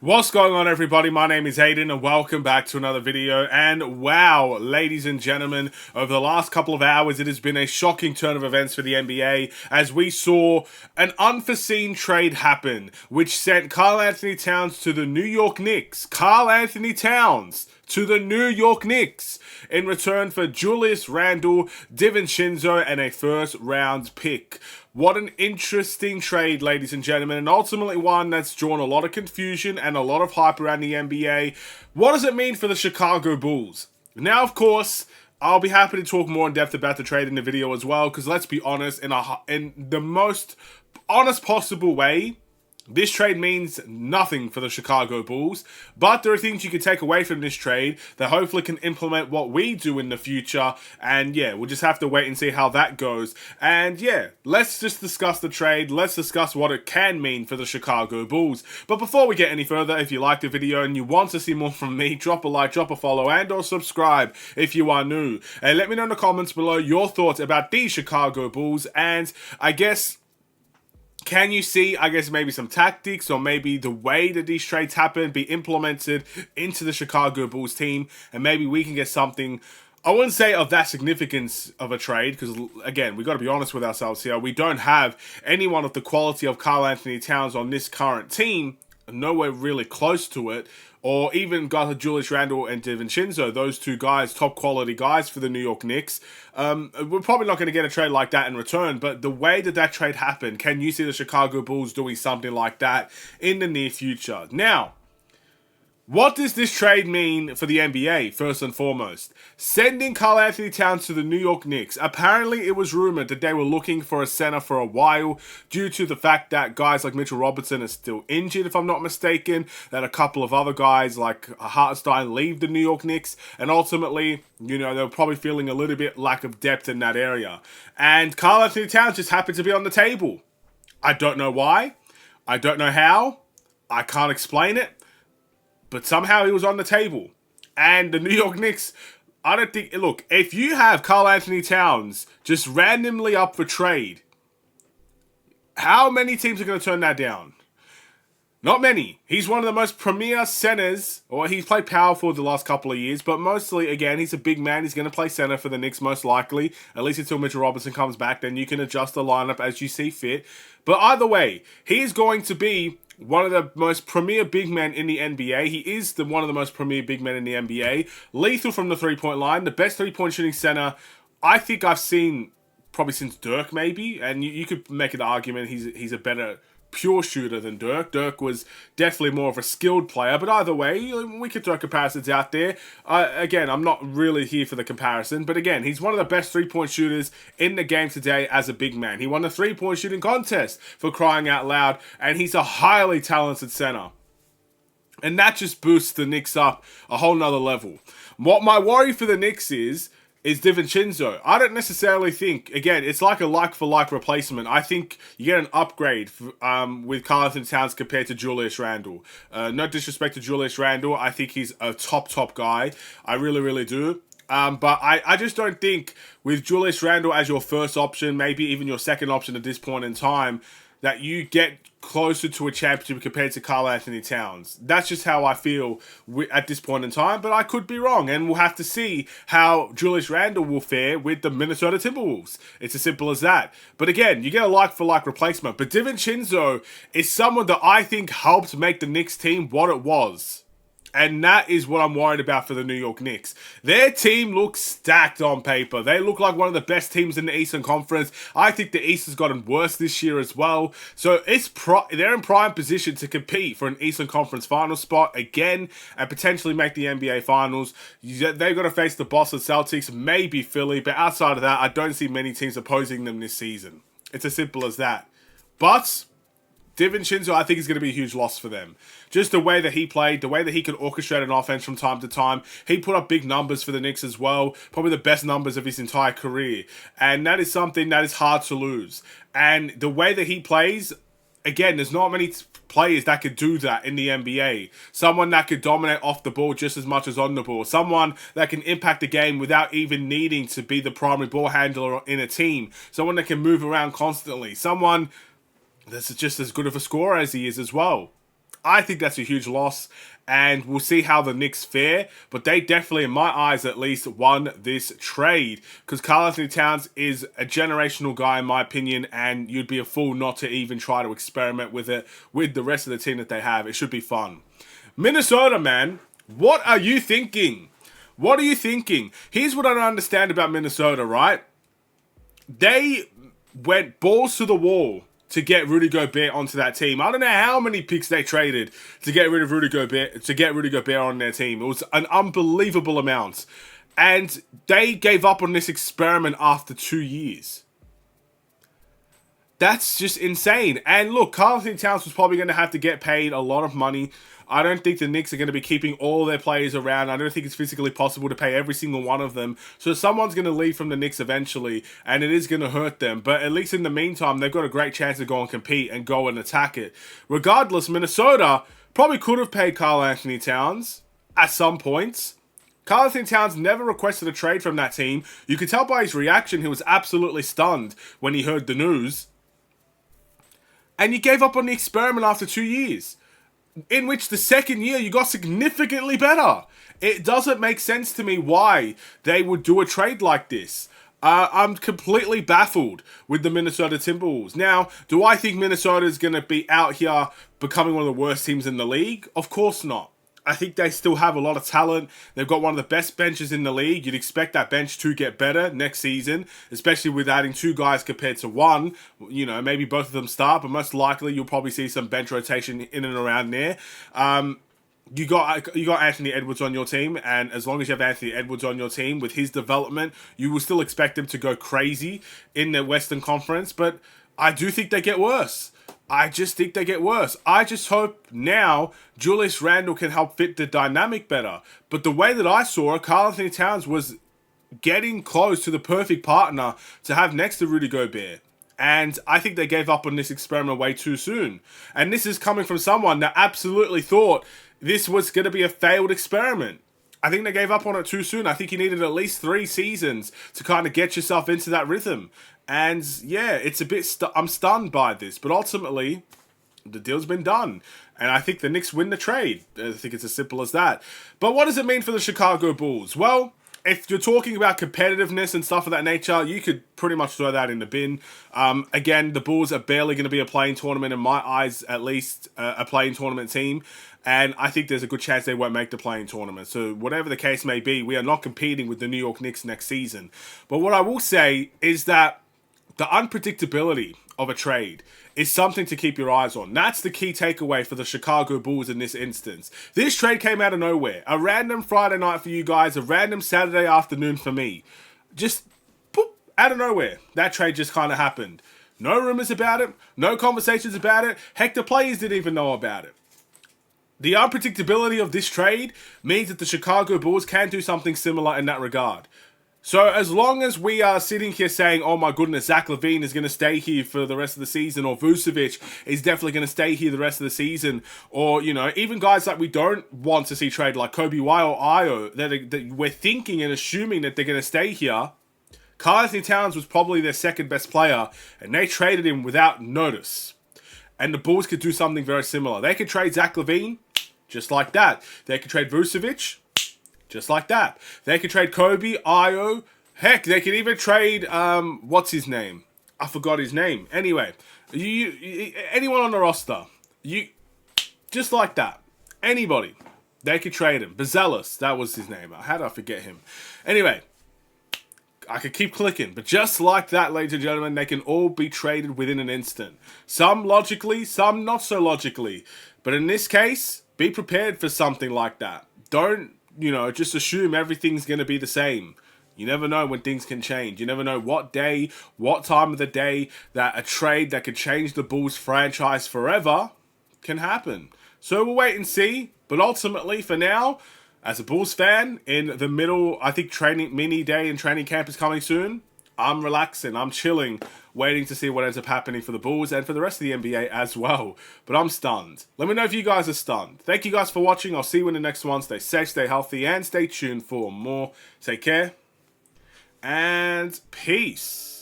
What's going on, everybody? My name is Aiden and welcome back to another video. And wow, ladies and gentlemen, over the last couple of hours it has been a shocking turn of events for the NBA as we saw an unforeseen trade happen which sent Karl Anthony Towns to the New York Knicks. Karl Anthony Towns to the New York Knicks in return for Julius Randle, DiVincenzo, and a first round pick. What an interesting trade, ladies and gentlemen, and ultimately one that's drawn a lot of confusion and a lot of hype around the NBA. What does it mean for the Chicago Bulls? Now, of course, I'll be happy to talk more in depth about the trade in the video as well, because let's be honest, in the most honest possible way, this trade means nothing for the Chicago Bulls, but there are things you can take away from this trade that hopefully can implement what we do in the future, and yeah, we'll just have to wait and see how that goes. And yeah, let's just discuss the trade, let's discuss what it can mean for the Chicago Bulls. But before we get any further, if you liked the video and you want to see more from me, drop a like, drop a follow, and or subscribe if you are new. And let me know in the comments below your thoughts about these Chicago Bulls, and I guess, can you see, maybe some tactics or maybe the way that these trades happen be implemented into the Chicago Bulls team, and maybe we can get something, I wouldn't say of that significance of a trade, because again, we got to be honest with ourselves here. We don't have anyone of the quality of Karl Anthony Towns on this current team, nowhere really close to it, or even guys like Julius Randle and DiVincenzo, those two guys, top quality guys for the New York Knicks. We're probably not going to get a trade like that in return, but the way that that trade happened, can you see the Chicago Bulls doing something like that in the near future? Now, what does this trade mean for the NBA, first and foremost? Sending Karl Anthony Towns to the New York Knicks. Apparently, it was rumored that they were looking for a center for a while due to the fact that guys like Mitchell Robinson are still injured, if I'm not mistaken, that a couple of other guys like Hartenstein leave the New York Knicks, and ultimately, you know, they were probably feeling a little bit lack of depth in that area. And Karl Anthony Towns just happened to be on the table. I don't know why. I don't know how. I can't explain it. But somehow he was on the table. And the New York Knicks, I don't think, look, if you have Karl Anthony Towns just randomly up for trade, how many teams are going to turn that down? Not many. He's one of the most premier centers, or he's played power forward the last couple of years, but mostly, again, he's a big man. He's going to play center for the Knicks most likely, at least until Mitchell Robinson comes back. Then you can adjust the lineup as you see fit. But either way, he is going to be one of the most premier big men in the NBA. He is one of the most premier big men in the NBA. Lethal from the three-point line. The best three-point shooting center I think I've seen probably since Dirk, maybe. And you could make an argument he's a better pure shooter than Dirk. Dirk was definitely more of a skilled player, but either way, we could throw comparisons out there. Again, I'm not really here for the comparison, but again, he's one of the best three-point shooters in the game today as a big man. He won the three-point shooting contest, for crying out loud, and he's a highly talented center. And that just boosts the Knicks up a whole nother level. What my worry for the Knicks is DiVincenzo. I don't necessarily think, again, it's like a like-for-like replacement. I think you get an upgrade with Karl Anthony Towns compared to Julius Randle. No disrespect to Julius Randle. I think he's a top guy. I really, really do. But I just don't think with Julius Randle as your first option, maybe even your second option at this point in time, that you get closer to a championship compared to Karl Anthony Towns. That's just how I feel at this point in time, but I could be wrong, and we'll have to see how Julius Randle will fare with the Minnesota Timberwolves. It's as simple as that. But again, you get a like-for-like replacement, but DiVincenzo is someone that I think helped make the Knicks team what it was. And that is what I'm worried about for the New York Knicks. Their team looks stacked on paper. They look like one of the best teams in the Eastern Conference. I think the East has gotten worse this year as well. So they're in prime position to compete for an Eastern Conference final spot again and potentially make the NBA Finals. They've got to face the Boston Celtics, maybe Philly, but outside of that, I don't see many teams opposing them this season. It's as simple as that. But DiVincenzo, I think, is going to be a huge loss for them. Just the way that he played, the way that he could orchestrate an offense from time to time. He put up big numbers for the Knicks as well. Probably the best numbers of his entire career. And that is something that is hard to lose. And the way that he plays, again, there's not many players that could do that in the NBA. Someone that could dominate off the ball just as much as on the ball. Someone that can impact the game without even needing to be the primary ball handler in a team. Someone that can move around constantly. Someone that's just as good of a scorer as he is as well. I think that's a huge loss, and we'll see how the Knicks fare. But they definitely, in my eyes at least, won this trade, because Karl Anthony Towns is a generational guy, in my opinion, and you'd be a fool not to even try to experiment with it with the rest of the team that they have. It should be fun. Minnesota, man, what are you thinking? What are you thinking? Here's what I don't understand about Minnesota, right? They went balls to the wall to get Rudy Gobert onto that team. I don't know how many picks they traded to get rid of Rudy Gobert on their team. It was an unbelievable amount. And they gave up on this experiment after 2 years. That's just insane. And look, Karl Anthony Towns was probably going to have to get paid a lot of money. I don't think the Knicks are going to be keeping all their players around. I don't think it's physically possible to pay every single one of them. So someone's going to leave from the Knicks eventually, and it is going to hurt them. But at least in the meantime, they've got a great chance to go and compete and go and attack it. Regardless, Minnesota probably could have paid Karl Anthony Towns at some points. Karl Anthony Towns never requested a trade from that team. You could tell by his reaction, he was absolutely stunned when he heard the news. And you gave up on the experiment after 2 years, in which the second year you got significantly better. It doesn't make sense to me why they would do a trade like this. I'm completely baffled with the Minnesota Timberwolves. Now, do I think Minnesota is going to be out here becoming one of the worst teams in the league? Of course not. I think they still have a lot of talent. They've got one of the best benches in the league. You'd expect that bench to get better next season, especially with adding 2 guys compared to 1. You know, maybe both of them start, but most likely you'll probably see some bench rotation in and around there. You got Anthony Edwards on your team, and as long as you have Anthony Edwards on your team with his development, you will still expect him to go crazy in the Western Conference, but I do think they get worse. I just think they get worse. I just hope now Julius Randle can help fit the dynamic better. But the way that I saw it, Karl Anthony Towns was getting close to the perfect partner to have next to Rudy Gobert. And I think they gave up on this experiment way too soon. And this is coming from someone that absolutely thought this was going to be a failed experiment. I think they gave up on it too soon. I think you needed at least 3 seasons to kind of get yourself into that rhythm. And yeah, it's a bit, I'm stunned by this. But ultimately, the deal's been done. And I think the Knicks win the trade. I think it's as simple as that. But what does it mean for the Chicago Bulls? Well, if you're talking about competitiveness and stuff of that nature, you could pretty much throw that in the bin. Again, the Bulls are barely going to be a playing tournament, in my eyes, at least a playing tournament team. And I think there's a good chance they won't make the playing tournament. So whatever the case may be, we are not competing with the New York Knicks next season. But what I will say is that the unpredictability of a trade is something to keep your eyes on. That's the key takeaway for the Chicago Bulls in this instance. This trade came out of nowhere. A random Friday night for you guys, a random Saturday afternoon for me. Just poop, out of nowhere. That trade just kind of happened. No rumors about it, no conversations about it. Heck, the players didn't even know about it. The unpredictability of this trade means that the Chicago Bulls can do something similar in that regard. So as long as we are sitting here saying, oh my goodness, Zach LaVine is going to stay here for the rest of the season, or Vucevic is definitely going to stay here the rest of the season, or, you know, even guys that we don't want to see trade, like Kobe White or Io, that we're thinking and assuming that they're going to stay here, Karl Anthony Towns was probably their second best player, and they traded him without notice. And the Bulls could do something very similar. They could trade Zach LaVine, just like that. They could trade Vucevic, just like that. They could trade Kobe, Io. Heck, they could even trade, what's his name? I forgot his name. Anyway, anyone on the roster. Just like that. Anybody. They could trade him. Bazelis, that was his name. How did I forget him? Anyway, I could keep clicking. But just like that, ladies and gentlemen, they can all be traded within an instant. Some logically, some not so logically. But in this case, be prepared for something like that. Don't, just assume everything's going to be the same. You never know when things can change. You never know what day, what time of the day that a trade that could change the Bulls franchise forever can happen. So we'll wait and see. But ultimately, for now, as a Bulls fan, in the middle, I think mini day and training camp is coming soon. I'm relaxing, I'm chilling, waiting to see what ends up happening for the Bulls and for the rest of the NBA as well. But I'm stunned. Let me know if you guys are stunned. Thank you guys for watching. I'll see you in the next one. Stay safe, stay healthy, and stay tuned for more. Take care, and peace.